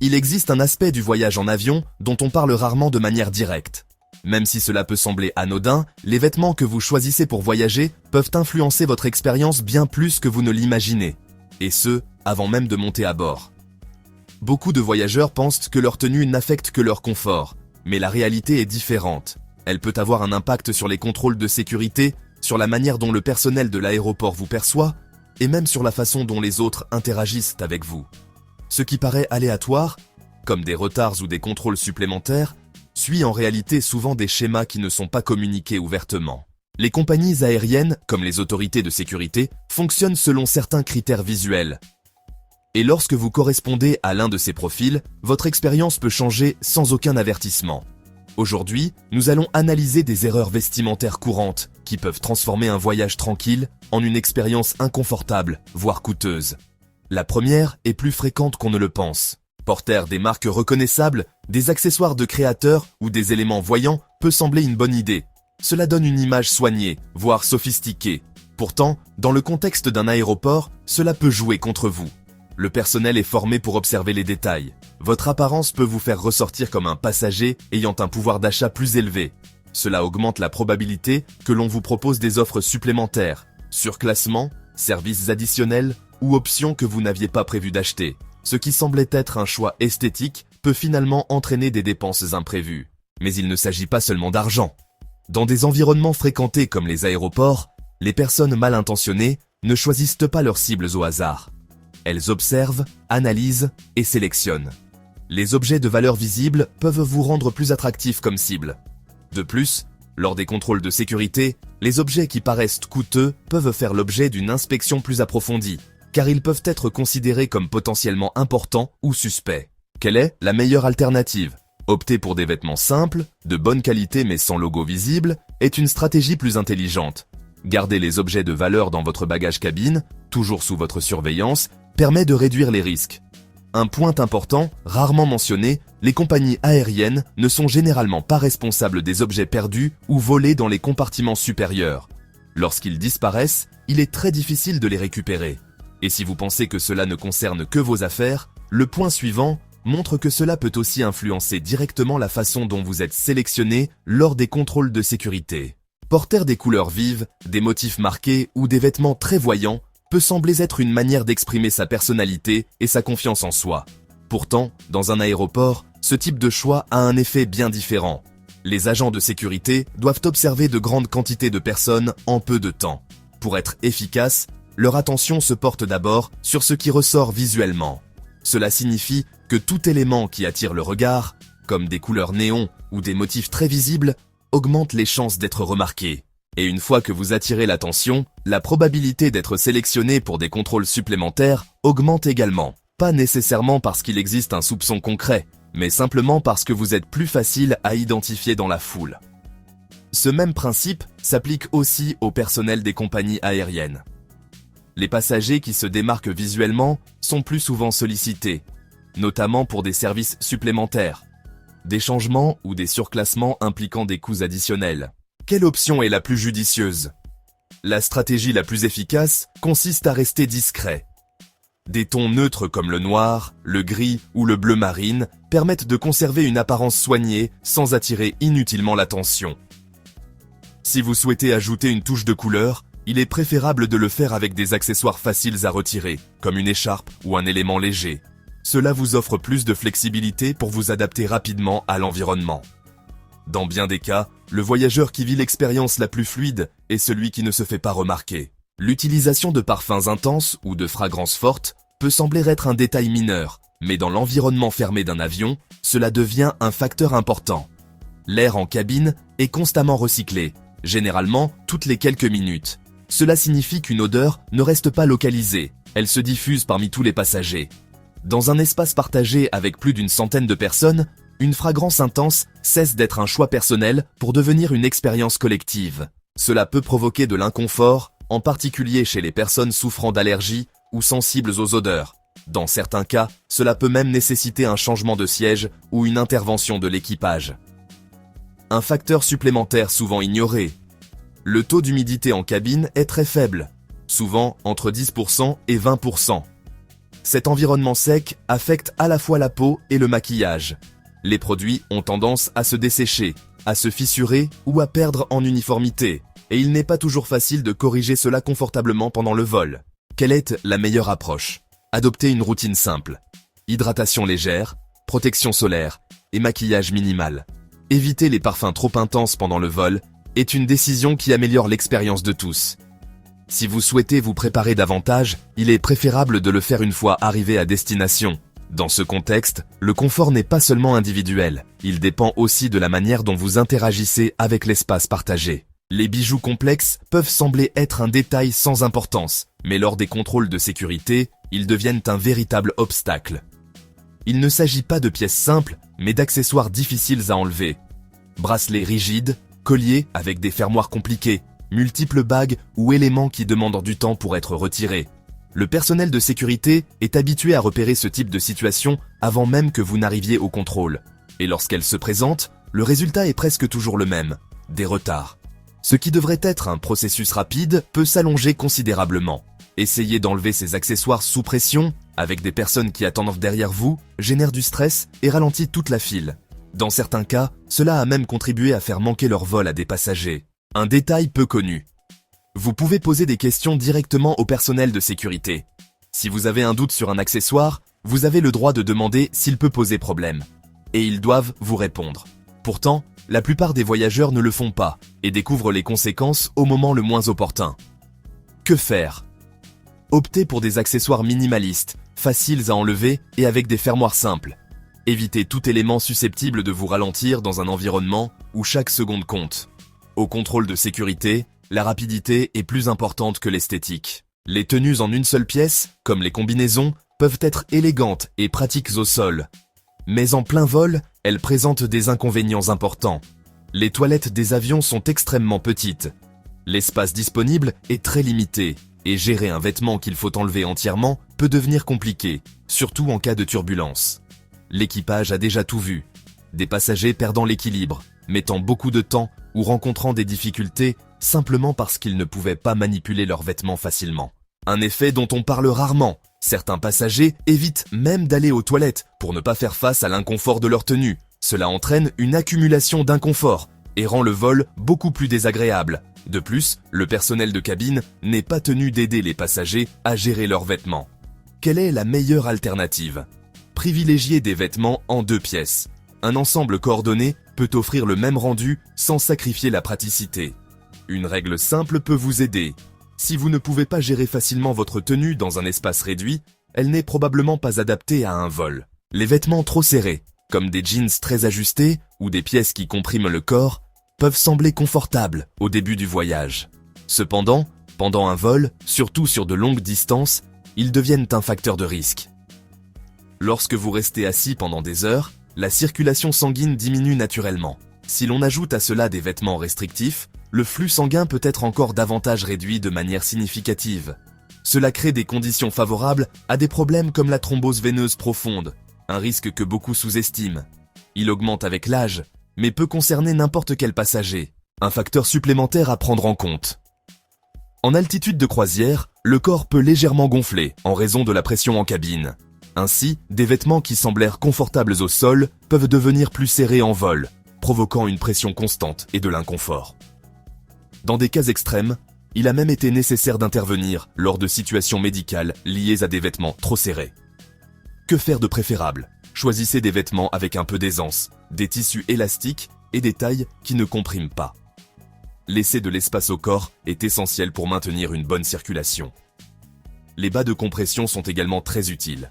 Il existe un aspect du voyage en avion dont on parle rarement de manière directe. Même si cela peut sembler anodin, les vêtements que vous choisissez pour voyager peuvent influencer votre expérience bien plus que vous ne l'imaginez. Et ce, avant même de monter à bord. Beaucoup de voyageurs pensent que leur tenue n'affecte que leur confort, mais la réalité est différente. Elle peut avoir un impact sur les contrôles de sécurité, sur la manière dont le personnel de l'aéroport vous perçoit, et même sur la façon dont les autres interagissent avec vous. Ce qui paraît aléatoire, comme des retards ou des contrôles supplémentaires, suit en réalité souvent des schémas qui ne sont pas communiqués ouvertement. Les compagnies aériennes, comme les autorités de sécurité, fonctionnent selon certains critères visuels. Et lorsque vous correspondez à l'un de ces profils, votre expérience peut changer sans aucun avertissement. Aujourd'hui, nous allons analyser des erreurs vestimentaires courantes qui peuvent transformer un voyage tranquille en une expérience inconfortable, voire coûteuse. La première est plus fréquente qu'on ne le pense. Porter des marques reconnaissables, des accessoires de créateurs ou des éléments voyants peut sembler une bonne idée. Cela donne une image soignée, voire sophistiquée. Pourtant, dans le contexte d'un aéroport, cela peut jouer contre vous. Le personnel est formé pour observer les détails. Votre apparence peut vous faire ressortir comme un passager ayant un pouvoir d'achat plus élevé. Cela augmente la probabilité que l'on vous propose des offres supplémentaires, surclassement, services additionnels ou options que vous n'aviez pas prévu d'acheter. Ce qui semblait être un choix esthétique peut finalement entraîner des dépenses imprévues. Mais il ne s'agit pas seulement d'argent. Dans des environnements fréquentés comme les aéroports, les personnes mal intentionnées ne choisissent pas leurs cibles au hasard. Elles observent, analysent et sélectionnent. Les objets de valeur visible peuvent vous rendre plus attractif comme cible. De plus, lors des contrôles de sécurité, les objets qui paraissent coûteux peuvent faire l'objet d'une inspection plus approfondie, car ils peuvent être considérés comme potentiellement importants ou suspects. Quelle est la meilleure alternative ? Opter pour des vêtements simples, de bonne qualité mais sans logo visible, est une stratégie plus intelligente. Garder les objets de valeur dans votre bagage cabine, toujours sous votre surveillance, permet de réduire les risques. Un point important, rarement mentionné, les compagnies aériennes ne sont généralement pas responsables des objets perdus ou volés dans les compartiments supérieurs. Lorsqu'ils disparaissent, il est très difficile de les récupérer. Et si vous pensez que cela ne concerne que vos affaires, le point suivant montre que cela peut aussi influencer directement la façon dont vous êtes sélectionné lors des contrôles de sécurité. Porter des couleurs vives, des motifs marqués ou des vêtements très voyants peut sembler être une manière d'exprimer sa personnalité et sa confiance en soi. Pourtant, dans un aéroport, ce type de choix a un effet bien différent. Les agents de sécurité doivent observer de grandes quantités de personnes en peu de temps. Pour être efficaces, leur attention se porte d'abord sur ce qui ressort visuellement. Cela signifie que tout élément qui attire le regard, comme des couleurs néons ou des motifs très visibles, augmente les chances d'être remarqué. Et une fois que vous attirez l'attention, la probabilité d'être sélectionné pour des contrôles supplémentaires augmente également. Pas nécessairement parce qu'il existe un soupçon concret, mais simplement parce que vous êtes plus facile à identifier dans la foule. Ce même principe s'applique aussi au personnel des compagnies aériennes. Les passagers qui se démarquent visuellement sont plus souvent sollicités, notamment pour des services supplémentaires, des changements ou des surclassements impliquant des coûts additionnels. Quelle option est la plus judicieuse ? La stratégie la plus efficace consiste à rester discret. Des tons neutres comme le noir, le gris ou le bleu marine permettent de conserver une apparence soignée sans attirer inutilement l'attention. Si vous souhaitez ajouter une touche de couleur, il est préférable de le faire avec des accessoires faciles à retirer, comme une écharpe ou un élément léger. Cela vous offre plus de flexibilité pour vous adapter rapidement à l'environnement. Dans bien des cas, le voyageur qui vit l'expérience la plus fluide est celui qui ne se fait pas remarquer. L'utilisation de parfums intenses ou de fragrances fortes peut sembler être un détail mineur, mais dans l'environnement fermé d'un avion, cela devient un facteur important. L'air en cabine est constamment recyclé, généralement toutes les quelques minutes. Cela signifie qu'une odeur ne reste pas localisée, elle se diffuse parmi tous les passagers. Dans un espace partagé avec plus d'une centaine de personnes, une fragrance intense cesse d'être un choix personnel pour devenir une expérience collective. Cela peut provoquer de l'inconfort, en particulier chez les personnes souffrant d'allergies ou sensibles aux odeurs. Dans certains cas, cela peut même nécessiter un changement de siège ou une intervention de l'équipage. Un facteur supplémentaire souvent ignoré. Le taux d'humidité en cabine est très faible, souvent entre 10% et 20%. Cet environnement sec affecte à la fois la peau et le maquillage. Les produits ont tendance à se dessécher, à se fissurer ou à perdre en uniformité, et il n'est pas toujours facile de corriger cela confortablement pendant le vol. Quelle est la meilleure approche? Adoptez une routine simple. Hydratation légère, protection solaire et maquillage minimal. Éviter les parfums trop intenses pendant le vol est une décision qui améliore l'expérience de tous. Si vous souhaitez vous préparer davantage, il est préférable de le faire une fois arrivé à destination. Dans ce contexte, le confort n'est pas seulement individuel, il dépend aussi de la manière dont vous interagissez avec l'espace partagé. Les bijoux complexes peuvent sembler être un détail sans importance, mais lors des contrôles de sécurité, ils deviennent un véritable obstacle. Il ne s'agit pas de pièces simples, mais d'accessoires difficiles à enlever. Bracelets rigides, colliers avec des fermoirs compliqués, multiples bagues ou éléments qui demandent du temps pour être retirés. Le personnel de sécurité est habitué à repérer ce type de situation avant même que vous n'arriviez au contrôle. Et lorsqu'elle se présente, le résultat est presque toujours le même, des retards. Ce qui devrait être un processus rapide peut s'allonger considérablement. Essayer d'enlever ces accessoires sous pression, avec des personnes qui attendent derrière vous, génère du stress et ralentit toute la file. Dans certains cas, cela a même contribué à faire manquer leur vol à des passagers. Un détail peu connu. Vous pouvez poser des questions directement au personnel de sécurité. Si vous avez un doute sur un accessoire, vous avez le droit de demander s'il peut poser problème. Et ils doivent vous répondre. Pourtant, la plupart des voyageurs ne le font pas et découvrent les conséquences au moment le moins opportun. Que faire? Optez pour des accessoires minimalistes, faciles à enlever et avec des fermoirs simples. Évitez tout élément susceptible de vous ralentir dans un environnement où chaque seconde compte. Au contrôle de sécurité, la rapidité est plus importante que l'esthétique. Les tenues en une seule pièce, comme les combinaisons, peuvent être élégantes et pratiques au sol. Mais en plein vol, elles présentent des inconvénients importants. Les toilettes des avions sont extrêmement petites. L'espace disponible est très limité, et gérer un vêtement qu'il faut enlever entièrement peut devenir compliqué, surtout en cas de turbulence. L'équipage a déjà tout vu. Des passagers perdant l'équilibre, mettant beaucoup de temps ou rencontrant des difficultés simplement parce qu'ils ne pouvaient pas manipuler leurs vêtements facilement. Un effet dont on parle rarement. Certains passagers évitent même d'aller aux toilettes pour ne pas faire face à l'inconfort de leur tenue. Cela entraîne une accumulation d'inconfort et rend le vol beaucoup plus désagréable. De plus, le personnel de cabine n'est pas tenu d'aider les passagers à gérer leurs vêtements. Quelle est la meilleure alternative? Privilégiez des vêtements en 2 pièces. Un ensemble coordonné peut offrir le même rendu sans sacrifier la praticité. Une règle simple peut vous aider. Si vous ne pouvez pas gérer facilement votre tenue dans un espace réduit, elle n'est probablement pas adaptée à un vol. Les vêtements trop serrés, comme des jeans très ajustés ou des pièces qui compriment le corps, peuvent sembler confortables au début du voyage. Cependant, pendant un vol, surtout sur de longues distances, ils deviennent un facteur de risque. Lorsque vous restez assis pendant des heures, la circulation sanguine diminue naturellement. Si l'on ajoute à cela des vêtements restrictifs, le flux sanguin peut être encore davantage réduit de manière significative. Cela crée des conditions favorables à des problèmes comme la thrombose veineuse profonde, un risque que beaucoup sous-estiment. Il augmente avec l'âge, mais peut concerner n'importe quel passager. Un facteur supplémentaire à prendre en compte. En altitude de croisière, le corps peut légèrement gonfler en raison de la pression en cabine. Ainsi, des vêtements qui semblèrent confortables au sol peuvent devenir plus serrés en vol, provoquant une pression constante et de l'inconfort. Dans des cas extrêmes, il a même été nécessaire d'intervenir lors de situations médicales liées à des vêtements trop serrés. Que faire de préférable? Choisissez des vêtements avec un peu d'aisance, des tissus élastiques et des tailles qui ne compriment pas. Laisser de l'espace au corps est essentiel pour maintenir une bonne circulation. Les bas de compression sont également très utiles.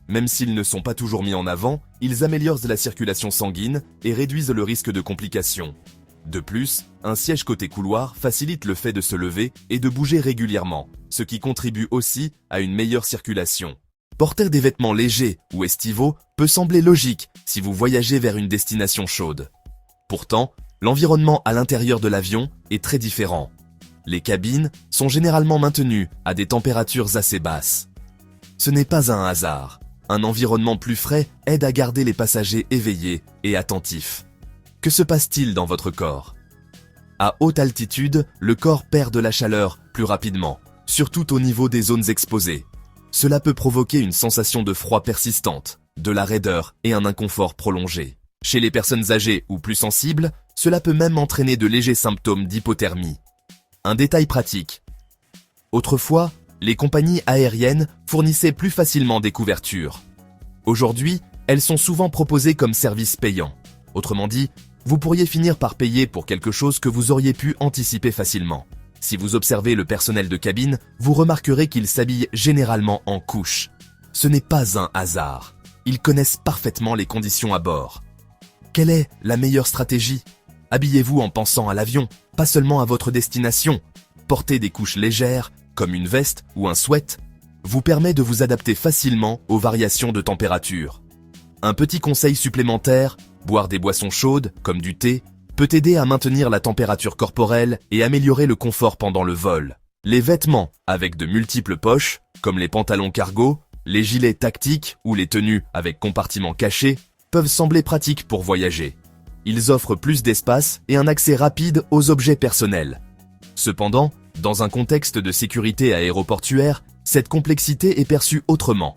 Même s'ils ne sont pas toujours mis en avant, ils améliorent la circulation sanguine et réduisent le risque de complications. De plus, un siège côté couloir facilite le fait de se lever et de bouger régulièrement, ce qui contribue aussi à une meilleure circulation. Porter des vêtements légers ou estivaux peut sembler logique si vous voyagez vers une destination chaude. Pourtant, l'environnement à l'intérieur de l'avion est très différent. Les cabines sont généralement maintenues à des températures assez basses. Ce n'est pas un hasard. Un environnement plus frais aide à garder les passagers éveillés et attentifs. Que se passe-t-il dans votre corps? À haute altitude, le corps perd de la chaleur plus rapidement, surtout au niveau des zones exposées. Cela peut provoquer une sensation de froid persistante, de la raideur et un inconfort prolongé. Chez les personnes âgées ou plus sensibles, cela peut même entraîner de légers symptômes d'hypothermie. Un détail pratique. Autrefois, les compagnies aériennes fournissaient plus facilement des couvertures. Aujourd'hui, elles sont souvent proposées comme service payant. Autrement dit, vous pourriez finir par payer pour quelque chose que vous auriez pu anticiper facilement. Si vous observez le personnel de cabine, vous remarquerez qu'ils s'habillent généralement en couches. Ce n'est pas un hasard. Ils connaissent parfaitement les conditions à bord. Quelle est la meilleure stratégie? Habillez-vous en pensant à l'avion, pas seulement à votre destination. Porter des couches légères, comme une veste ou un sweat, vous permet de vous adapter facilement aux variations de température. Un petit conseil supplémentaire, boire des boissons chaudes, comme du thé, peut aider à maintenir la température corporelle et améliorer le confort pendant le vol. Les vêtements, avec de multiples poches, comme les pantalons cargo, les gilets tactiques ou les tenues avec compartiments cachés, peuvent sembler pratiques pour voyager. Ils offrent plus d'espace et un accès rapide aux objets personnels. Cependant, dans un contexte de sécurité aéroportuaire, cette complexité est perçue autrement.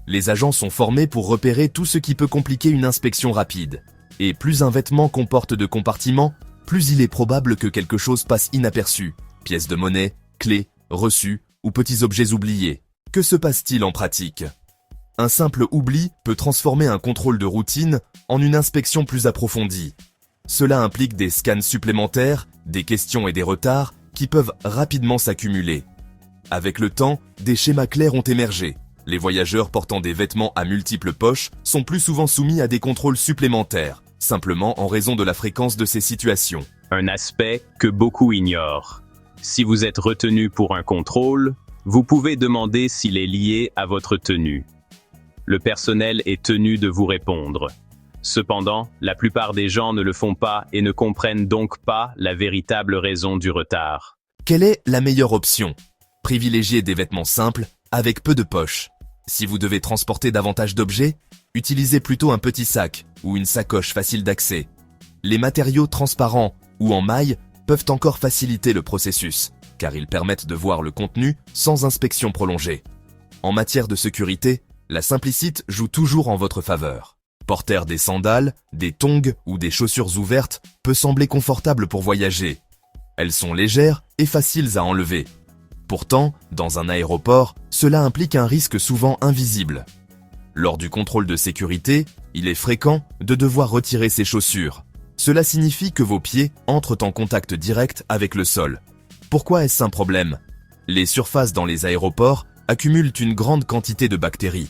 Les agents sont formés pour repérer tout ce qui peut compliquer une inspection rapide. Et plus un vêtement comporte de compartiments, plus il est probable que quelque chose passe inaperçu. Pièces de monnaie, clés, reçus ou petits objets oubliés. Que se passe-t-il en pratique? Un simple oubli peut transformer un contrôle de routine en une inspection plus approfondie. Cela implique des scans supplémentaires, des questions et des retards qui peuvent rapidement s'accumuler. Avec le temps, des schémas clairs ont émergé. Les voyageurs portant des vêtements à multiples poches sont plus souvent soumis à des contrôles supplémentaires, simplement en raison de la fréquence de ces situations. Un aspect que beaucoup ignorent. Si vous êtes retenu pour un contrôle, vous pouvez demander s'il est lié à votre tenue. Le personnel est tenu de vous répondre. Cependant, la plupart des gens ne le font pas et ne comprennent donc pas la véritable raison du retard. Quelle est la meilleure option? Privilégiez des vêtements simples, avec peu de poches. Si vous devez transporter davantage d'objets, utilisez plutôt un petit sac ou une sacoche facile d'accès. Les matériaux transparents ou en maille peuvent encore faciliter le processus, car ils permettent de voir le contenu sans inspection prolongée. En matière de sécurité, la simplicité joue toujours en votre faveur. Porter des sandales, des tongs ou des chaussures ouvertes peut sembler confortable pour voyager. Elles sont légères et faciles à enlever. Pourtant, dans un aéroport, cela implique un risque souvent invisible. Lors du contrôle de sécurité, il est fréquent de devoir retirer ses chaussures. Cela signifie que vos pieds entrent en contact direct avec le sol. Pourquoi est-ce un problème? Les surfaces dans les aéroports accumulent une grande quantité de bactéries.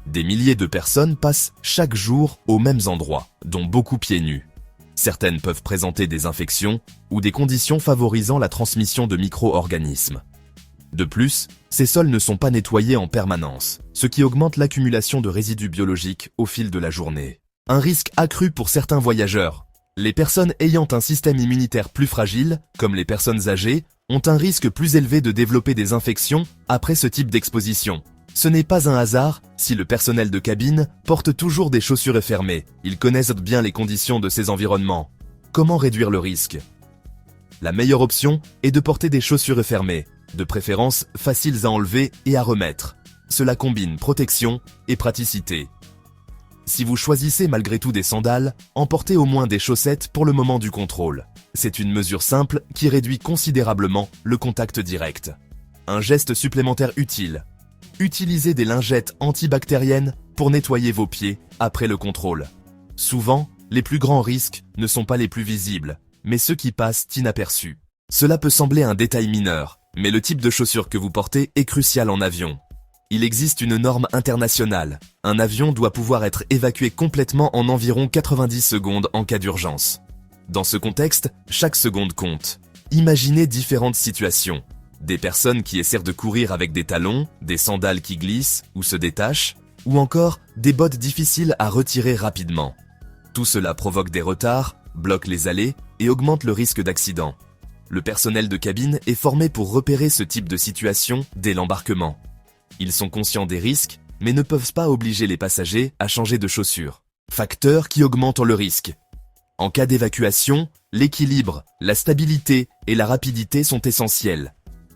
Des milliers de personnes passent chaque jour aux mêmes endroits, dont beaucoup pieds nus. Certaines peuvent présenter des infections ou des conditions favorisant la transmission de micro-organismes. De plus, ces sols ne sont pas nettoyés en permanence, ce qui augmente l'accumulation de résidus biologiques au fil de la journée. Un risque accru pour certains voyageurs. Les personnes ayant un système immunitaire plus fragile, comme les personnes âgées, ont un risque plus élevé de développer des infections après ce type d'exposition. Ce n'est pas un hasard si le personnel de cabine porte toujours des chaussures fermées. Ils connaissent bien les conditions de ces environnements. Comment réduire le risque? La meilleure option est de porter des chaussures fermées, de préférence faciles à enlever et à remettre. Cela combine protection et praticité. Si vous choisissez malgré tout des sandales, emportez au moins des chaussettes pour le moment du contrôle. C'est une mesure simple qui réduit considérablement le contact direct. Un geste supplémentaire utile. Utilisez des lingettes antibactériennes pour nettoyer vos pieds après le contrôle. Souvent, les plus grands risques ne sont pas les plus visibles, mais ceux qui passent inaperçus. Cela peut sembler un détail mineur, mais le type de chaussures que vous portez est crucial en avion. Il existe une norme internationale. Un avion doit pouvoir être évacué complètement en environ 90 secondes en cas d'urgence. Dans ce contexte, chaque seconde compte. Imaginez différentes situations. Des personnes qui essaient de courir avec des talons, des sandales qui glissent ou se détachent, ou encore des bottes difficiles à retirer rapidement. Tout cela provoque des retards, bloque les allées et augmente le risque d'accident. Le personnel de cabine est formé pour repérer ce type de situation dès l'embarquement. Ils sont conscients des risques, mais ne peuvent pas obliger les passagers à changer de chaussures. Facteurs qui augmentent le risque. En cas d'évacuation, l'équilibre, la stabilité et la rapidité sont essentiels.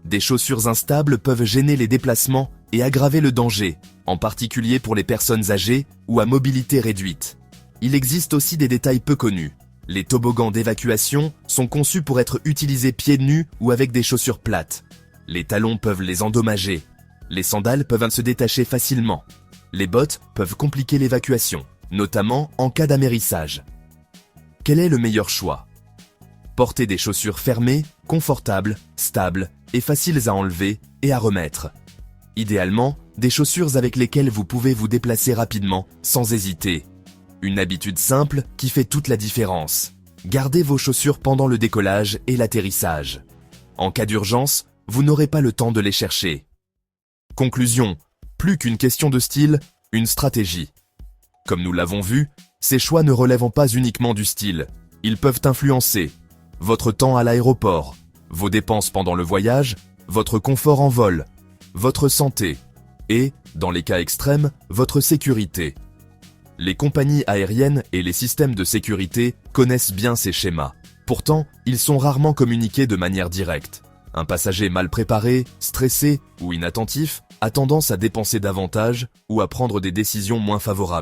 Des chaussures instables peuvent gêner les déplacements et aggraver le danger, en particulier pour les personnes âgées ou à mobilité réduite. Il existe aussi des détails peu connus. Les toboggans d'évacuation sont conçus pour être utilisés pieds nus ou avec des chaussures plates. Les talons peuvent les endommager. Les sandales peuvent se détacher facilement. Les bottes peuvent compliquer l'évacuation, notamment en cas d'amérissage. Quel est le meilleur choix? Portez des chaussures fermées, confortables, stables et faciles à enlever et à remettre. Idéalement, des chaussures avec lesquelles vous pouvez vous déplacer rapidement, sans hésiter. Une habitude simple qui fait toute la différence. Gardez vos chaussures pendant le décollage et l'atterrissage. En cas d'urgence, vous n'aurez pas le temps de les chercher. Conclusion, plus qu'une question de style, une stratégie. Comme nous l'avons vu, ces choix ne relèvent pas uniquement du style. Ils peuvent influencer votre temps à l'aéroport, vos dépenses pendant le voyage, votre confort en vol, votre santé et, dans les cas extrêmes, votre sécurité. Les compagnies aériennes et les systèmes de sécurité connaissent bien ces schémas. Pourtant, ils sont rarement communiqués de manière directe. Un passager mal préparé, stressé ou inattentif a tendance à dépenser davantage ou à prendre des décisions moins favorables.